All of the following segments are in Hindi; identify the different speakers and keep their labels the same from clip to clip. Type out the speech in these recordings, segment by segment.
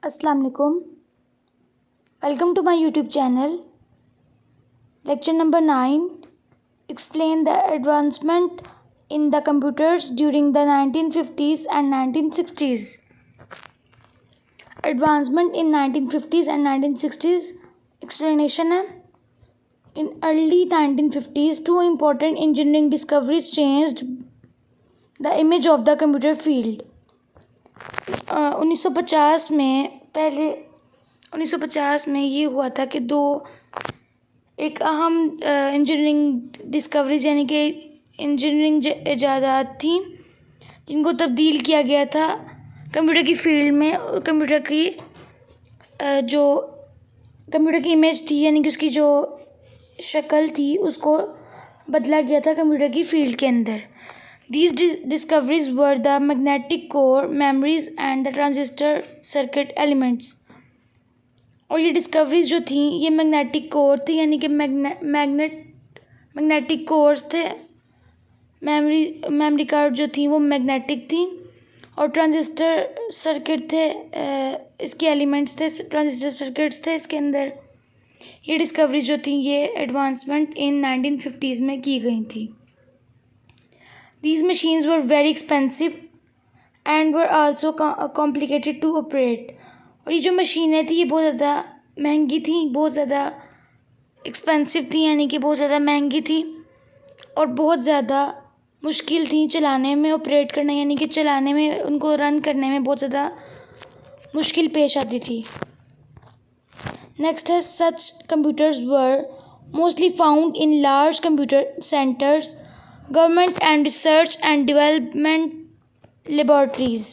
Speaker 1: अस्सलाम वालेकुम। Welcome to my YouTube channel. Lecture number 9, explain the advancement in the computers during the 1950s and 1960s। Advancement in 1950s and 1960s explanation है। In early 1950s two important engineering discoveries changed the image of the computer field. 1950 में ये हुआ था कि दो एक अहम इंजीनियरिंग डिस्कवरीज यानी कि इंजीनियरिंग इजादात थी जिनको तब्दील किया गया था कंप्यूटर की फील्ड में। कंप्यूटर की इमेज थी यानी कि उसकी जो शक्ल थी उसको बदला गया था कंप्यूटर की फील्ड के अंदर। These discoveries were the magnetic core, memories and the transistor circuit elements। और ये डिस्कवरीज जो थी ये मैग्नेटिक कोर थी यानी कि मैग्नेटिक कोर्स थे। मेमोरी कार्ड जो थी वो मैग्नेटिक थी और ट्रांजिस्टर सर्किट थे, इसके एलिमेंट्स थे, ट्रांजिस्टर सर्किट्स थे इसके अंदर। ये डिस्कवरीज जो थी ये एडवांसमेंट इन 1950s में की गई थी। These machines were very expensive and were also complicated to operate। और ये जो मशीनें थी ये बहुत ज़्यादा महंगी थी, बहुत ज़्यादा एक्सपेंसिव थी यानी कि बहुत ज़्यादा महंगी थी और बहुत ज़्यादा मुश्किल थी चलाने में, ऑपरेट करना यानी कि चलाने में, उनको रन करने में बहुत ज़्यादा मुश्किल पेश आती थी। नेक्स्ट है such computers were mostly found in large computer centres, government and research and development laboratories.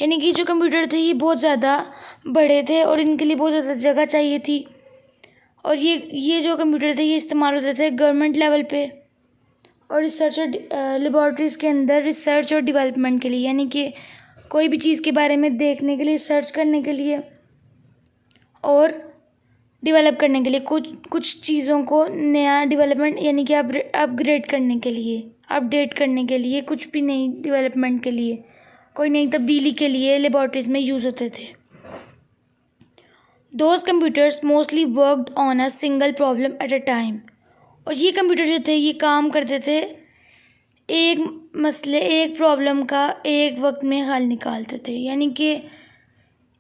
Speaker 1: यानी कि जो कंप्यूटर थे ये बहुत ज़्यादा बड़े थे और इनके लिए बहुत ज़्यादा जगह चाहिए थी और ये जो कंप्यूटर थे ये इस्तेमाल होते थे गवर्नमेंट लेवल पे और रिसर्च और लेबॉर्ट्रीज़ के अंदर रिसर्च और डेवलपमेंट के लिए, यानी कि कोई भी चीज़ के बारे में देखने के लिए, सर्च करने के लिए और डेवलप करने के लिए, कुछ चीज़ों को नया डेवलपमेंट यानी कि अपग्रेड करने के लिए, अपडेट करने के लिए, कुछ भी नई डेवलपमेंट के लिए, कोई नई तब्दीली के लिए लेबॉर्ट्रीज में यूज़ होते थे। Those computers mostly worked on a single problem at a time. और ये कंप्यूटर जो थे ये काम करते थे एक प्रॉब्लम का एक वक्त में हल निकालते थे, यानी कि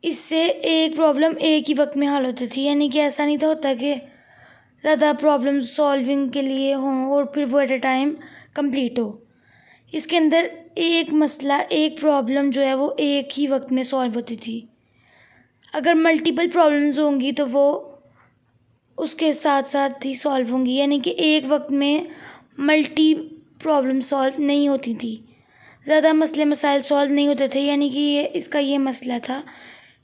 Speaker 1: इससे एक प्रॉब्लम एक ही वक्त में हल होती थी। यानी कि ऐसा नहीं था होता कि ज़्यादा प्रॉब्लम सॉल्विंग के लिए हों और फिर वो एट अ टाइम कंप्लीट हो। इसके अंदर एक मसला, एक प्रॉब्लम जो है वो एक ही वक्त में सॉल्व होती थी। अगर मल्टीपल प्रॉब्लम्स होंगी तो वो उसके साथ साथ ही सॉल्व होंगी, यानी कि एक वक्त में मल्टी प्रॉब्लम सॉल्व नहीं होती थी, ज़्यादा मसले मसाइल सॉल्व नहीं होते थे। यानी कि इसका ये मसला था,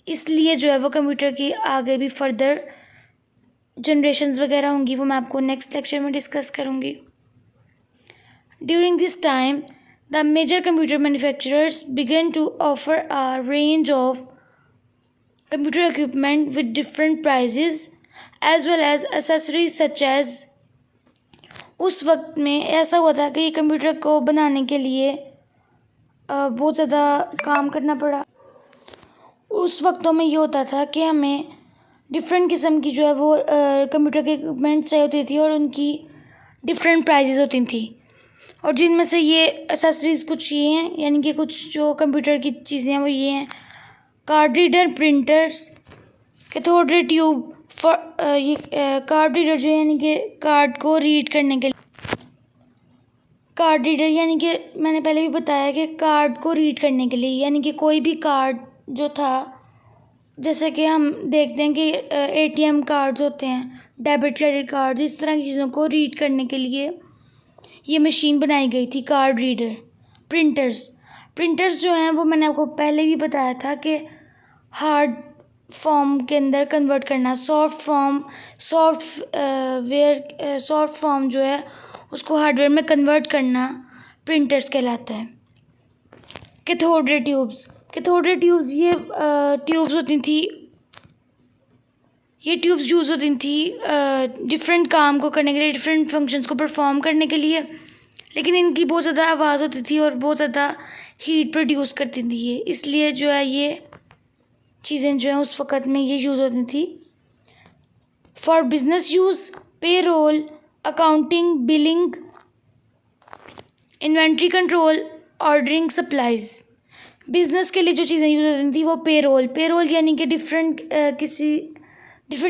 Speaker 1: इसलिए जो है वो कंप्यूटर की आगे भी फर्दर जनरेशन्स वगैरह होंगी, वो मैं आपको नेक्स्ट लेक्चर में डिस्कस करूँगी। During this time the major computer manufacturers began to offer a range of computer equipment with different prices as well as accessories such as. उस वक्त में ऐसा हुआ था कि कंप्यूटर को बनाने के लिए बहुत ज़्यादा काम करना पड़ा। उस वक्तों में ये होता था कि हमें डिफरेंट किस्म की जो है वो कंप्यूटर के इक्विपमेंट चाहिए होती थी और उनकी डिफरेंट प्राइजेज़ होती थी। और जिनमें से ये एसेसरीज़ कुछ ये हैं, यानी कि कुछ जो कंप्यूटर की चीज़ें हैं वो ये हैं: card reader, printers, cathode ray tube ये कार्ड रीडर जो है यानी कि कार्ड को रीड करने के लिए, कार्ड रीडर यानी कि मैंने पहले भी बताया कि कार्ड को रीड करने के लिए, यानी कि कोई भी कार्ड जो था, जैसे कि हम देखते हैं कि एटीएम कार्ड्स होते हैं, डेबिट क्रेडिट कार्ड, इस तरह की चीज़ों को रीड करने के लिए ये मशीन बनाई गई थी, कार्ड रीडर। प्रिंटर्स जो हैं वो मैंने आपको पहले भी बताया था कि हार्ड फॉर्म के अंदर कन्वर्ट करना, सॉफ्ट फॉर्म जो है उसको हार्डवेयर में कन्वर्ट करना प्रिंटर्स कहलाता है। कैथोड रे ट्यूब्स ये ट्यूब्स होती थी, ये ट्यूब्स यूज़ होती थी डिफरेंट काम को करने के लिए, डिफरेंट फंक्शंस को परफॉर्म करने के लिए, लेकिन इनकी बहुत ज़्यादा आवाज़ होती थी और बहुत ज़्यादा हीट प्रोड्यूस करती थी ये, इसलिए जो है ये चीज़ें जो हैं उस वक़्त में ये यूज़ होती थी। For business use payroll, accounting, billing, inventory control, ordering, supplies. Business के लिए जो चीज़ें यूज़ होती थी वो पे रोल यानी कि डिफरेंट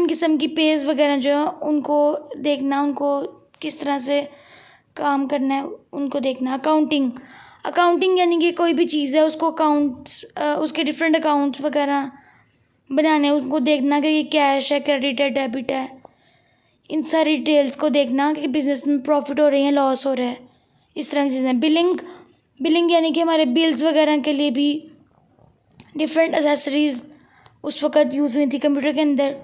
Speaker 1: किस्म की पेज वगैरह जो है उनको देखना, उनको किस तरह से काम करना है उनको देखना। अकाउंटिंग यानी कि कोई भी चीज़ है उसको उसके डिफरेंट अकाउंट्स वगैरह बनाने, उसको देखना कि ये कैश है, क्रेडिट है, डेबिट है, इन सारी डिटेल्स को देखना कि बिज़नेस में प्रॉफिट हो रही है, लॉस हो रहा है, इस तरह की चीज़ें। बिलिंग यानी कि हमारे बिल्स वगैरह के लिए भी डिफरेंट एसेसरीज़ उस वक़्त यूज़ हुई थी कंप्यूटर के अंदर।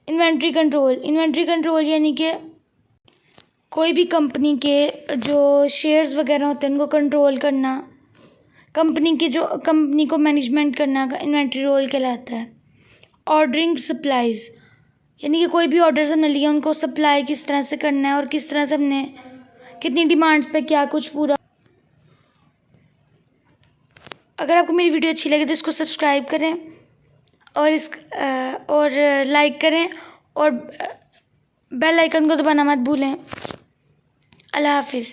Speaker 1: इन्वेंट्री कंट्रोल यानी कि कोई भी कंपनी के जो शेयर्स वगैरह होते हैं उनको कंट्रोल करना, कंपनी को मैनेजमेंट करना का इन्वेंट्री रोल कहलाता है। ऑर्डरिंग, सप्लाइज यानी कि कोई भी ऑर्डर्स हमने लिया उनको सप्लाई किस तरह से करना है और किस तरह से हमने कितनी डिमांड्स पे क्या कुछ पूरा। अगर आपको मेरी वीडियो अच्छी लगे तो इसको सब्सक्राइब करें और लाइक करें और बेल आइकन को दबाना मत भूलें। अल्लाह हाफिज़।